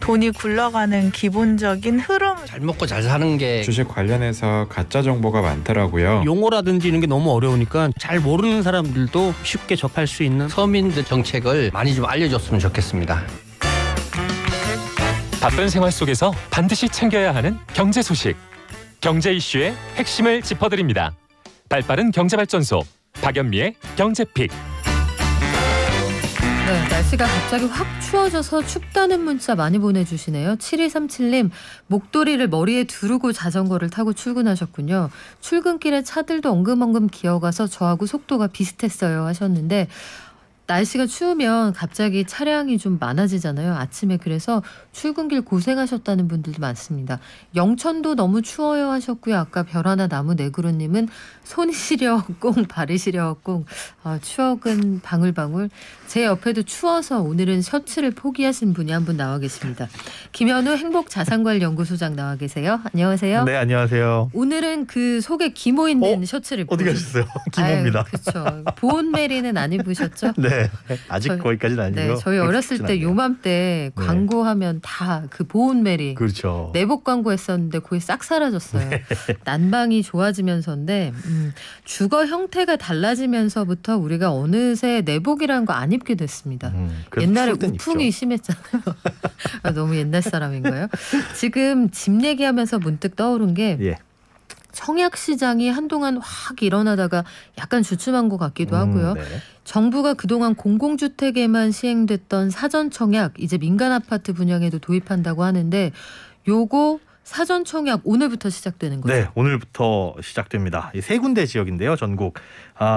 돈이 굴러가는 기본적인 흐름. 잘 먹고 잘 사는 게 주식 관련해서 가짜 정보가 많더라고요. 용어라든지 이런 게 너무 어려우니까 잘 모르는 사람들도 쉽게 접할 수 있는 서민들 정책을 많이 좀 알려줬으면 좋겠습니다. 바쁜 생활 속에서 반드시 챙겨야 하는 경제 소식. 경제 이슈의 핵심을 짚어드립니다. 발빠른 경제발전소 박연미의 경제픽. 네, 날씨가 갑자기 확 추워져서 춥다는 문자 많이 보내주시네요. 7237님, 목도리를 머리에 두르고 자전거를 타고 출근하셨군요. 출근길에 차들도 엉금엉금 기어가서 저하고 속도가 비슷했어요 하셨는데, 날씨가 추우면 갑자기 차량이 좀 많아지잖아요. 아침에. 그래서 출근길 고생하셨다는 분들도 많습니다. 영천도 너무 추워요 하셨고요. 아까 별하나 나무 네그로님은 손이 시려 꽁 발이 시려 꽁. 추억은 방울방울. 제 옆에도 추워서 오늘은 셔츠를 포기하신 분이 한 분 나와 계십니다. 김현우 행복자산관리연구소장 나와 계세요. 안녕하세요. 네, 안녕하세요. 오늘은 그 속에 기모 있는 셔츠를 어디 가셨어요? 기모입니다. 그렇죠. 보온 메리는 안 입으셨죠? 네. 아직 거기까지는 아니고요. 네, 저희 어렸을 때 요맘때 광고하면 다 그 보온 메리. 그렇죠. 내복 광고 했었는데 거의 싹 사라졌어요. 네. 난방이 좋아지면서인데 주거 형태가 달라지면서부터 우리가 어느새 내복이라는 거 안 입게 됐습니다. 옛날에 우풍이 심했잖아요. 너무 옛날 사람인가요? 지금 집 얘기하면서 문득 떠오른 게 청약 시장이 한동안 확 일어나다가 약간 주춤한 것 같기도 하고요. 네. 정부가 그동안 공공주택에만 시행됐던 사전청약 이제 민간 아파트 분양에도 도입한다고 하는데 요거 사전청약 오늘부터 시작되는 거죠? 네, 오늘부터 시작됩니다. 이 세 군데 지역인데요, 전국.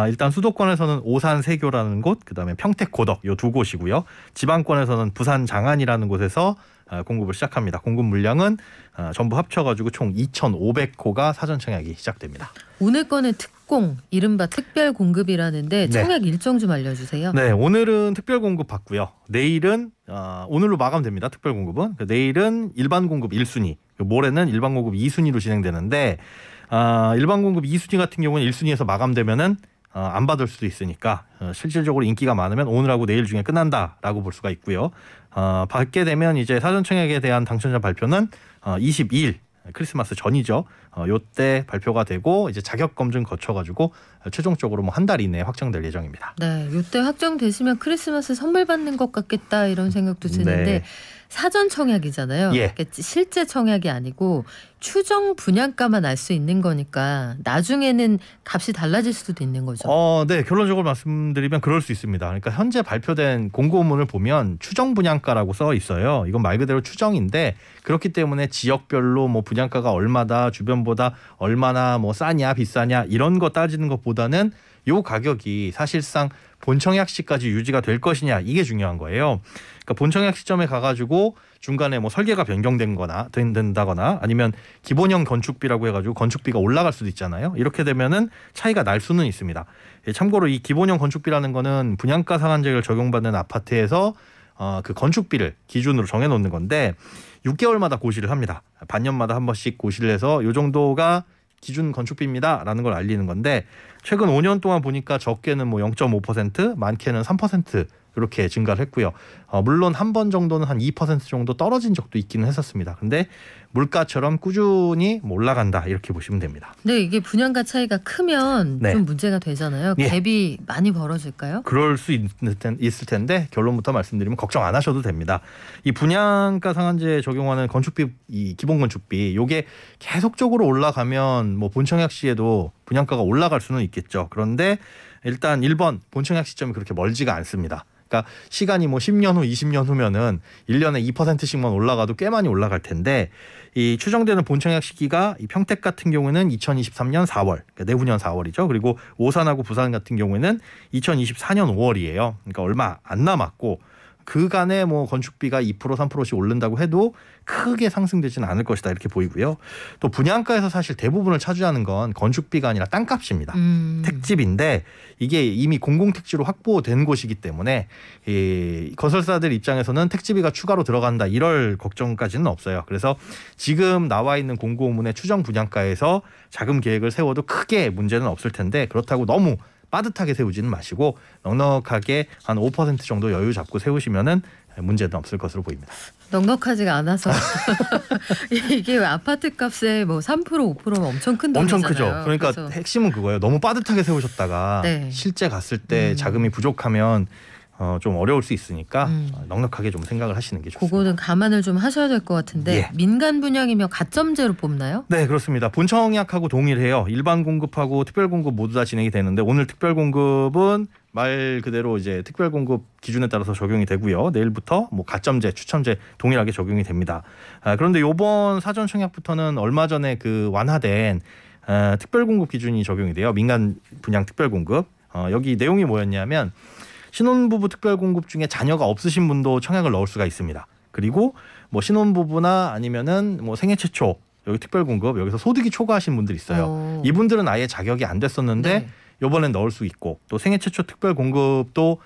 일단 수도권에서는 오산 세교라는 곳, 그다음에 평택 고덕 요 두 곳이고요. 지방권에서는 부산 장안이라는 곳에서 공급을 시작합니다. 공급 물량은 전부 합쳐가지고 총 2,500호가 사전청약이 시작됩니다. 오늘 거는 특공, 이른바 특별 공급이라는데 청약 일정 좀 알려주세요. 네, 오늘은 특별 공급 받고요. 내일은 오늘로 마감됩니다. 특별 공급은. 내일은 일반 공급 1순위, 모레는 일반 공급 2순위로 진행되는데 일반 공급 2순위 같은 경우는 1순위에서 마감되면은 안 받을 수도 있으니까 실질적으로 인기가 많으면 오늘하고 내일 중에 끝난다라고 볼 수가 있고요. 받게 되면 이제 사전청약에 대한 당첨자 발표는 22일 크리스마스 전이죠. 요때 발표가 되고 이제 자격 검증 거쳐가지고 최종적으로 뭐 한 달 이내에 확정될 예정입니다. 네, 요때 확정되시면 크리스마스 선물 받는 것 같겠다 이런 생각도 드는데 네. 사전 청약이잖아요. 그러니까 실제 청약이 아니고 추정 분양가만 알 수 있는 거니까 나중에는 값이 달라질 수도 있는 거죠. 네, 결론적으로 말씀드리면 그럴 수 있습니다. 그러니까 현재 발표된 공고문을 보면 추정 분양가라고 써 있어요. 이건 말 그대로 추정인데 그렇기 때문에 지역별로 뭐 분양가가 얼마다, 주변보다 얼마나 뭐 싸냐 비싸냐 이런 거 따지는 것보다는 요 가격이 사실상 본청약 시까지 유지가 될 것이냐 이게 중요한 거예요. 그러니까 본청약 시점에 가가지고 중간에 뭐 설계가 변경된다거나 아니면 기본형 건축비라고 해가지고 건축비가 올라갈 수도 있잖아요. 이렇게 되면은 차이가 날 수는 있습니다. 참고로 이 기본형 건축비라는 거는 분양가 상한제를 적용받는 아파트에서 그 건축비를 기준으로 정해놓는 건데 6개월마다 고시를 합니다. 반년마다 한 번씩 고시를 해서 요 정도가 기준 건축비입니다라는 걸 알리는 건데 최근 5년 동안 보니까 적게는 뭐 0.5%, 많게는 3% 이렇게 증가를 했고요. 물론 한 번 정도는 한 2% 정도 떨어진 적도 있기는 했었습니다. 근데 물가처럼 꾸준히 올라간다 이렇게 보시면 됩니다. 네, 이게 분양가 차이가 크면 좀 문제가 되잖아요. 갭이 많이 벌어질까요? 그럴 수 있을 텐데 결론부터 말씀드리면 걱정 안 하셔도 됩니다. 이 분양가 상한제 적용하는 건축비, 이 기본 건축비 요게 계속적으로 올라가면 뭐 본청약 시에도 분양가가 올라갈 수는 있겠죠. 그런데 일단 1번 본청약 시점이 그렇게 멀지가 않습니다. 그러니까 시간이 뭐 10년 후, 20년 후면은 1년에 2%씩만 올라가도 꽤 많이 올라갈 텐데 이 추정되는 본청약 시기가 이 평택 같은 경우는 2023년 4월, 그러니까 내후년 4월이죠. 그리고 오산하고 부산 같은 경우에는 2024년 5월이에요. 그러니까 얼마 안 남았고 그간에 뭐 건축비가 2% 3%씩 오른다고 해도 크게 상승되지는 않을 것이다 이렇게 보이고요. 또 분양가에서 사실 대부분을 차지하는 건 건축비가 아니라 땅값입니다. 택지비인데 이게 이미 공공택지로 확보된 곳이기 때문에 이 건설사들 입장에서는 택지비가 추가로 들어간다 이럴 걱정까지는 없어요. 그래서 지금 나와 있는 공고문의 추정 분양가에서 자금 계획을 세워도 크게 문제는 없을 텐데 그렇다고 너무 빠듯하게 세우지는 마시고 넉넉하게 한 5% 정도 여유 잡고 세우시면은 문제는 없을 것으로 보입니다. 넉넉하지가 않아서 이게 왜 아파트 값에 뭐 3% 5%면 엄청 큰 돈이잖아요. 엄청 크죠. 그러니까 그래서. 핵심은 그거예요. 너무 빠듯하게 세우셨다가 네. 실제 갔을 때 자금이 부족하면 좀 어려울 수 있으니까 음. 넉넉하게 좀 생각을 하시는 게 좋습니다. 그거는 감안을 좀 하셔야 될 것 같은데 예. 민간 분양이면 가점제로 뽑나요? 네, 그렇습니다. 본청약하고 동일해요. 일반 공급하고 특별 공급 모두 다 진행이 되는데 오늘 특별 공급은 말 그대로 이제 특별 공급 기준에 따라서 적용이 되고요. 내일부터 뭐 가점제, 추첨제 동일하게 적용이 됩니다. 그런데 이번 사전 청약부터는 얼마 전에 그 완화된 특별 공급 기준이 적용이 돼요. 민간 분양 특별 공급. 여기 내용이 뭐였냐면 신혼부부 특별 공급 중에 자녀가 없으신 분도 청약을 넣을 수가 있습니다. 그리고 뭐 신혼부부나 아니면은 뭐 생애 최초 여기 특별 공급 여기서 소득이 초과하신 분들 있어요. 이분들은 아예 자격이 안 됐었는데 네. 이번엔 넣을 수 있고 또 생애 최초 특별 공급도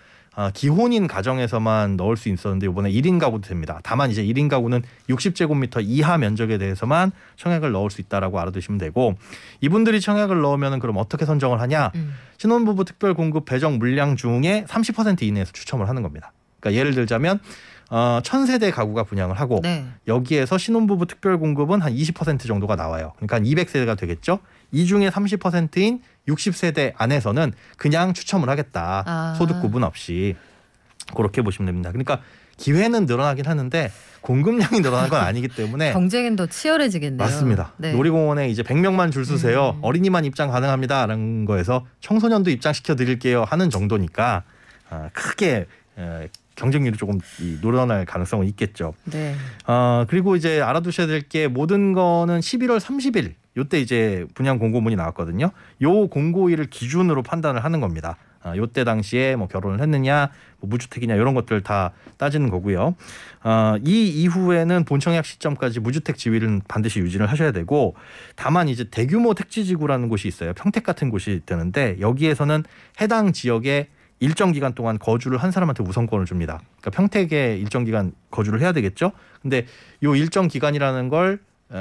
기혼인 가정에서만 넣을 수 있었는데 이번에 1인 가구도 됩니다. 다만 이제 1인 가구는 60제곱미터 이하 면적에 대해서만 청약을 넣을 수 있다라고 알아두시면 되고 이분들이 청약을 넣으면 그럼 어떻게 선정을 하냐? 신혼부부 특별 공급 배정 물량 중에 30% 이내에서 추첨을 하는 겁니다. 그러니까 예를 들자면 1000세대 가구가 분양을 하고 네. 여기에서 신혼부부 특별 공급은 한 20% 정도가 나와요. 그러니까 한 200세대가 되겠죠. 이 중에 30%인 60세대 안에서는 그냥 추첨을 하겠다. 소득 구분 없이. 그렇게 보시면 됩니다. 그러니까 기회는 늘어나긴 하는데 공급량이 늘어난 건 아니기 때문에 경쟁은 더 치열해지겠네요. 맞습니다. 네. 놀이공원에 이제 100명만 줄 서세요. 어린이만 입장 가능합니다라는 거에서 청소년도 입장시켜 드릴게요 하는 정도니까 크게 경쟁률이 조금 늘어날 가능성은 있겠죠. 네. 그리고 이제 알아두셔야 될 게 모든 거는 11월 30일 요때 이제 분양 공고문이 나왔거든요. 요 공고일을 기준으로 판단을 하는 겁니다. 요때 당시에 뭐 결혼을 했느냐, 뭐 무주택이냐 이런 것들 다 따지는 거고요. 이 이후에는 본청약 시점까지 무주택 지위를 반드시 유지를 하셔야 되고, 다만 이제 대규모 택지지구라는 곳이 있어요. 평택 같은 곳이 되는데 여기에서는 해당 지역에 일정 기간 동안 거주를 한 사람한테 우선권을 줍니다. 그러니까 평택에 일정 기간 거주를 해야 되겠죠. 근데 요 일정 기간이라는 걸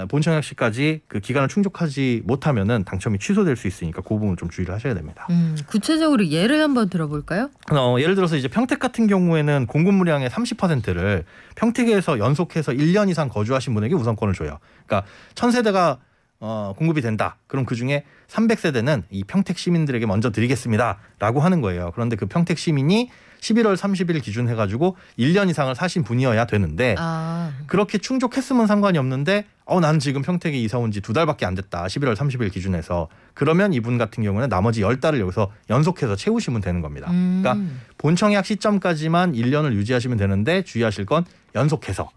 본청약 시까지 그 기간을 충족하지 못하면은 당첨이 취소될 수 있으니까 그 부분 좀 주의를 하셔야 됩니다. 구체적으로 예를 한번 들어볼까요? 예를 들어서 이제 평택 같은 경우에는 공급 물량의 30%를 평택에서 연속해서 1년 이상 거주하신 분에게 우선권을 줘요. 그러니까 1000세대가 공급이 된다. 그럼 그중에 300세대는 이 평택 시민들에게 먼저 드리겠습니다라고 하는 거예요. 그런데 그 평택 시민이 11월 30일 기준 해가지고 1년 이상을 사신 분이어야 되는데 그렇게 충족했으면 상관이 없는데 나는 지금 평택에 이사 온 지 2달밖에 안 됐다. 11월 30일 기준에서. 그러면 이분 같은 경우는 나머지 10달을 여기서 연속해서 채우시면 되는 겁니다. 그러니까 본청약 시점까지만 1년을 유지하시면 되는데 주의하실 건 연속해서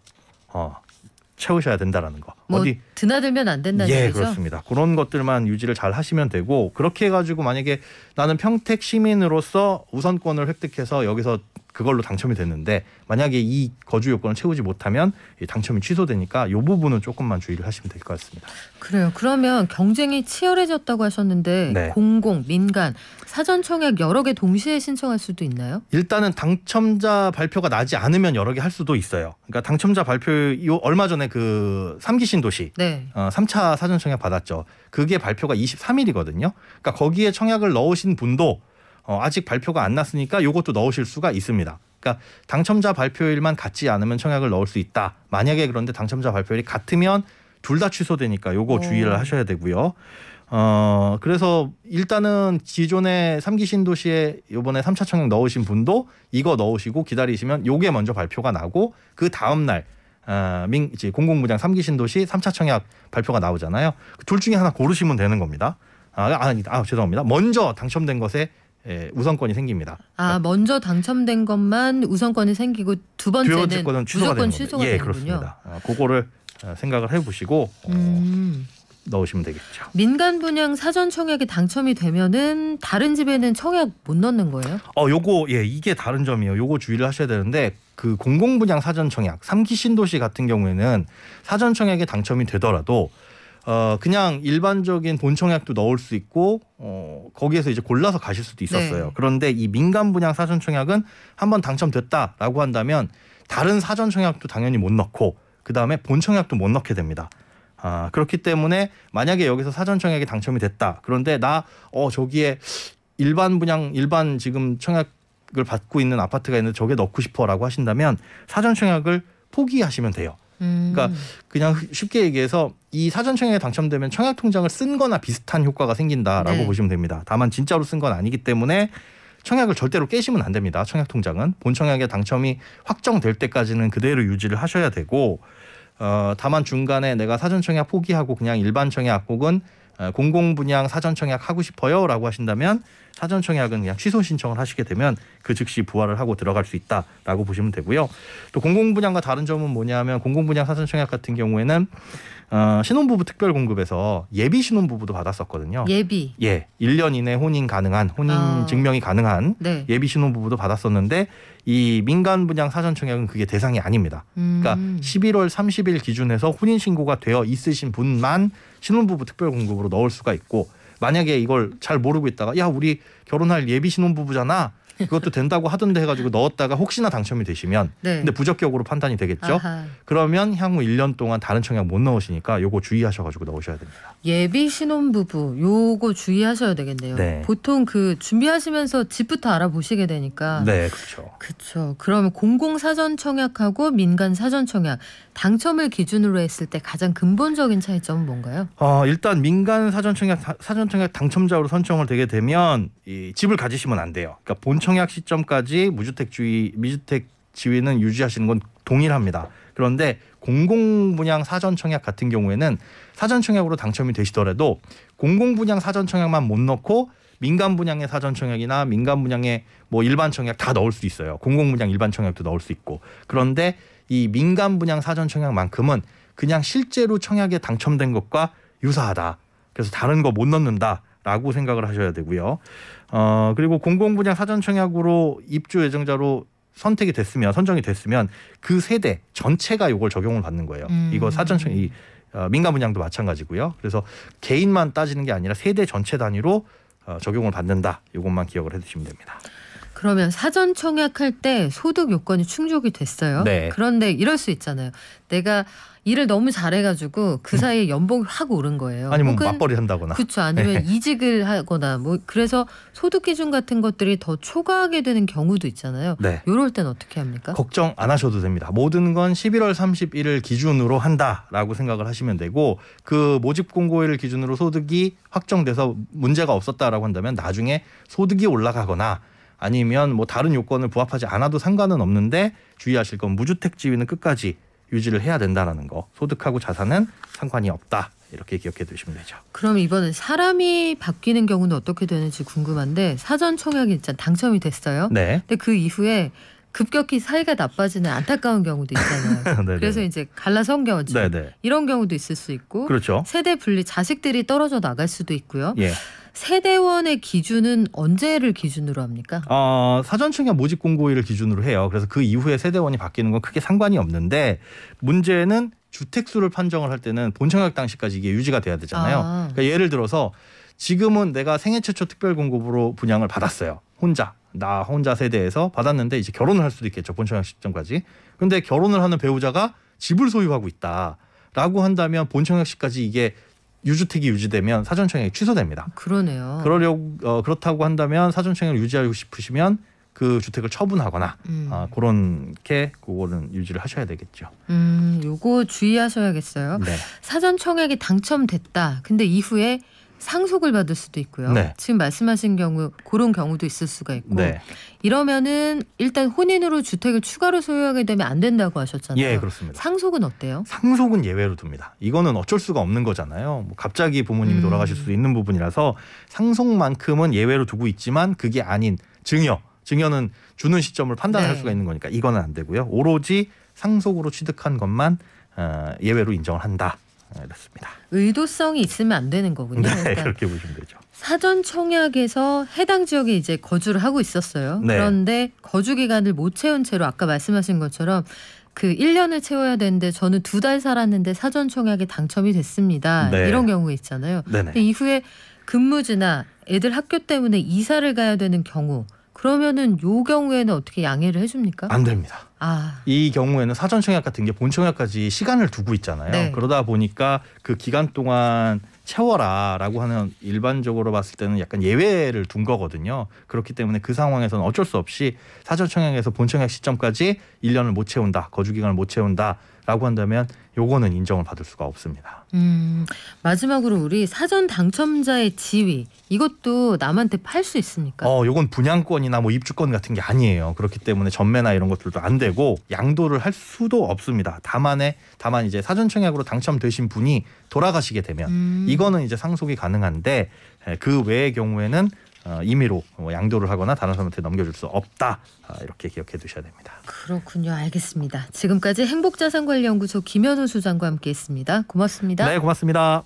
채우셔야 된다라는 거. 뭐 어디 드나들면 안 된다는 얘기죠? 그렇습니다. 그런 것들만 유지를 잘 하시면 되고, 그렇게 해가지고 만약에 나는 평택 시민으로서 우선권을 획득해서 여기서 그걸로 당첨이 됐는데 만약에 이 거주 요건을 채우지 못하면 당첨이 취소되니까 이 부분은 조금만 주의를 하시면 될 것 같습니다. 그래요. 그러면 경쟁이 치열해졌다고 하셨는데 네. 공공, 민간, 사전 청약 여러 개 동시에 신청할 수도 있나요? 일단은 당첨자 발표가 나지 않으면 여러 개 할 수도 있어요. 그러니까 당첨자 발표 얼마 전에 그 3기 신도시 네. 3차 사전 청약 받았죠. 그게 발표가 23일이거든요. 그러니까 거기에 청약을 넣으신 분도 아직 발표가 안 났으니까 이것도 넣으실 수가 있습니다. 그러니까 당첨자 발표일만 같지 않으면 청약을 넣을 수 있다. 만약에 그런데 당첨자 발표일이 같으면 둘 다 취소되니까 요거 주의를 하셔야 되고요. 그래서 일단은 기존에 3기 신도시에 이번에 3차 청약 넣으신 분도 이거 넣으시고 기다리시면 요게 먼저 발표가 나고 그 다음 날 이제 공공부장 3기 신도시 3차 청약 발표가 나오잖아요. 둘 중에 하나 고르시면 되는 겁니다. 죄송합니다. 먼저 당첨된 것에 우선권이 생깁니다. 먼저 당첨된 것만 우선권이 생기고 두 번째는 무조건 취소가 되는군요. 그렇습니다. 그거를 생각을 해보시고 넣으시면 되겠죠. 민간 분양 사전 청약에 당첨이 되면은 다른 집에는 청약 못 넣는 거예요? 이게 다른 점이에요. 요거 주의를 하셔야 되는데 그 공공분양 사전 청약 3기 신도시 같은 경우에는 사전 청약에 당첨이 되더라도 그냥 일반적인 본청약도 넣을 수 있고 거기에서 이제 골라서 가실 수도 있었어요. 네. 그런데 이 민간 분양 사전 청약은 한번 당첨됐다라고 한다면 다른 사전 청약도 당연히 못 넣고 그 다음에 본청약도 못 넣게 됩니다. 그렇기 때문에 만약에 여기서 사전 청약에 당첨이 됐다. 그런데 나 저기에 일반 지금 청약 받고 있는 아파트가 있는데 저게 넣고 싶어라고 하신다면 사전 청약을 포기하시면 돼요. 그러니까 그냥 쉽게 얘기해서 이 사전 청약에 당첨되면 청약 통장을 쓴 거나 비슷한 효과가 생긴다라고 네. 보시면 됩니다. 다만 진짜로 쓴 건 아니기 때문에 청약을 절대로 깨시면 안 됩니다. 청약 통장은 본 청약에 당첨이 확정될 때까지는 그대로 유지를 하셔야 되고 다만 중간에 내가 사전 청약 포기하고 그냥 일반 청약 혹은 공공 분양 사전 청약 하고 싶어요라고 하신다면 사전 청약은 그냥 취소 신청을 하시게 되면 그 즉시 부활을 하고 들어갈 수 있다라고 보시면 되고요. 또 공공 분양과 다른 점은 뭐냐면 공공 분양 사전 청약 같은 경우에는 신혼부부 특별 공급에서 예비 신혼부부도 받았었거든요. 예비. 예, 1년 이내 혼인 가능한 혼인 증명이 가능한 네. 예비 신혼부부도 받았었는데 이 민간 분양 사전 청약은 그게 대상이 아닙니다. 그러니까 11월 30일 기준에서 혼인 신고가 되어 있으신 분만 신혼부부 특별 공급으로 넣을 수가 있고 만약에 이걸 잘 모르고 있다가 야 우리 결혼할 예비 신혼부부잖아. 그것도 된다고 하던데 해가지고 넣었다가 혹시나 당첨이 되시면 네. 근데 부적격으로 판단이 되겠죠. 아하. 그러면 향후 1년 동안 다른 청약 못 넣으시니까 요거 주의하셔가지고 넣으셔야 됩니다. 예비 신혼부부 요거 주의하셔야 되겠네요. 네. 보통 그 준비하시면서 집부터 알아보시게 되니까. 네, 그렇죠. 그렇죠. 그러면 공공 사전 청약하고 민간 사전 청약 당첨을 기준으로 했을 때 가장 근본적인 차이점은 뭔가요? 일단 민간 사전 청약 당첨자로 선정을 되게 되면 이 집을 가지시면 안 돼요. 그러니까 본 청약 시점까지 미주택 지위는 유지하시는 건 동일합니다. 그런데 공공 분양 사전 청약 같은 경우에는 사전 청약으로 당첨이 되시더라도 공공 분양 사전 청약만 못 넣고 민간 분양의 사전 청약이나 민간 분양의 뭐 일반 청약 다 넣을 수 있어요. 공공 분양 일반 청약도 넣을 수 있고. 그런데 이 민간 분양 사전 청약만큼은 그냥 실제로 청약에 당첨된 것과 유사하다. 그래서 다른 거 못 넣는다라고 생각을 하셔야 되고요. 그리고 공공 분양 사전 청약으로 입주 예정자로 선정이 됐으면 그 세대 전체가 이걸 적용을 받는 거예요. 이거 사전 청약 민간 분양도 마찬가지고요. 그래서 개인만 따지는 게 아니라 세대 전체 단위로 적용을 받는다. 이것만 기억을 해두시면 됩니다. 그러면 사전 청약할 때 소득 요건이 충족이 됐어요. 네. 그런데 이럴 수 있잖아요. 내가 일을 너무 잘해가지고 그 사이에 연봉이 확 오른 거예요. 아니면 혹은 맞벌이 한다거나. 그렇죠. 아니면 네. 이직을 하거나 뭐 그래서 소득 기준 같은 것들이 더 초과하게 되는 경우도 있잖아요. 네. 이럴 땐 어떻게 합니까? 걱정 안 하셔도 됩니다. 모든 건 11월 31일 기준으로 한다라고 생각을 하시면 되고 그 모집 공고일 기준으로 소득이 확정돼서 문제가 없었다라고 한다면 나중에 소득이 올라가거나 아니면 뭐 다른 요건을 부합하지 않아도 상관은 없는데 주의하실 건 무주택 지위는 끝까지 유지를 해야 된다는 거. 소득하고 자산은 상관이 없다. 이렇게 기억해 두시면 되죠. 그럼 이번엔 사람이 바뀌는 경우는 어떻게 되는지 궁금한데 사전 청약이 일단 당첨이 됐어요. 네. 근데 그 이후에 급격히 사이가 나빠지는 안타까운 경우도 있잖아요. 네네. 그래서 이제 갈라선 경우죠. 네네. 이런 경우도 있을 수 있고 그렇죠. 세대 분리 자식들이 떨어져 나갈 수도 있고요. 예. 세대원의 기준은 언제를 기준으로 합니까? 사전 청약 모집 공고일을 기준으로 해요. 그래서 그 이후에 세대원이 바뀌는 건 크게 상관이 없는데 문제는 주택수를 판정을 할 때는 본 청약 당시까지 이게 유지가 돼야 되잖아요. 그러니까 예를 들어서 지금은 내가 생애 최초 특별 공급으로 분양을 받았어요. 나 혼자 세대에서 받았는데 이제 결혼을 할 수도 있겠죠. 본 청약 시점까지. 근데 결혼을 하는 배우자가 집을 소유하고 있다라고 한다면 본 청약 시까지 이게 유주택이 유지되면 사전 청약이 취소됩니다. 그러네요. 그렇다고 한다면 사전 청약을 유지하고 싶으시면 그 주택을 처분하거나 그거는 유지를 하셔야 되겠죠. 요거 주의하셔야겠어요. 네. 사전 청약이 당첨됐다. 근데 이후에 상속을 받을 수도 있고요. 네. 지금 말씀하신 경우 그런 경우도 있을 수가 있고 네. 이러면은 일단 혼인으로 주택을 추가로 소유하게 되면 안 된다고 하셨잖아요. 예, 그렇습니다. 상속은 어때요? 상속은 예외로 둡니다. 이거는 어쩔 수가 없는 거잖아요. 뭐 갑자기 부모님이 돌아가실 수 있는 부분이라서 상속만큼은 예외로 두고 있지만 그게 아닌 증여는 주는 시점을 판단할 수가 있는 거니까 이거는 안 되고요. 오로지 상속으로 취득한 것만 예외로 인정을 한다. 이렇습니다. 의도성이 있으면 안 되는 거군요. 네, 그러니까 그렇게 보시면 되죠. 사전 청약에서 해당 지역에 이제 거주를 하고 있었어요. 네. 그런데 거주 기간을 못 채운 채로 아까 말씀하신 것처럼 그 1년을 채워야 되는데 저는 2달 살았는데 사전 청약에 당첨이 됐습니다. 네. 이런 경우 있잖아요. 네네. 근데 이후에 근무지나 애들 학교 때문에 이사를 가야 되는 경우 그러면은 요 경우에는 어떻게 양해를 해줍니까? 안 됩니다. 이 경우에는 사전 청약 같은 게 본 청약까지 시간을 두고 있잖아요. 네. 그러다 보니까 그 기간 동안 채워라라고 하는 일반적으로 봤을 때는 약간 예외를 둔 거거든요. 그렇기 때문에 그 상황에서는 어쩔 수 없이 사전청약에서 본청약 시점까지 1년을 못 채운다, 거주기간을 못 채운다라고 한다면 요거는 인정을 받을 수가 없습니다. 마지막으로 우리 사전 당첨자의 지위 이것도 남한테 팔 수 있습니까? 요건 분양권이나 뭐 입주권 같은 게 아니에요. 그렇기 때문에 전매나 이런 것들도 안 되고 양도를 할 수도 없습니다. 다만 이제 사전청약으로 당첨되신 분이 돌아가시게 되면 이거는 이제 상속이 가능한데 그 외의 경우에는 임의로 양도를 하거나 다른 사람한테 넘겨줄 수 없다. 이렇게 기억해 두셔야 됩니다. 그렇군요. 알겠습니다. 지금까지 행복자산관리연구소 김현우 소장과 함께했습니다. 고맙습니다. 네, 고맙습니다.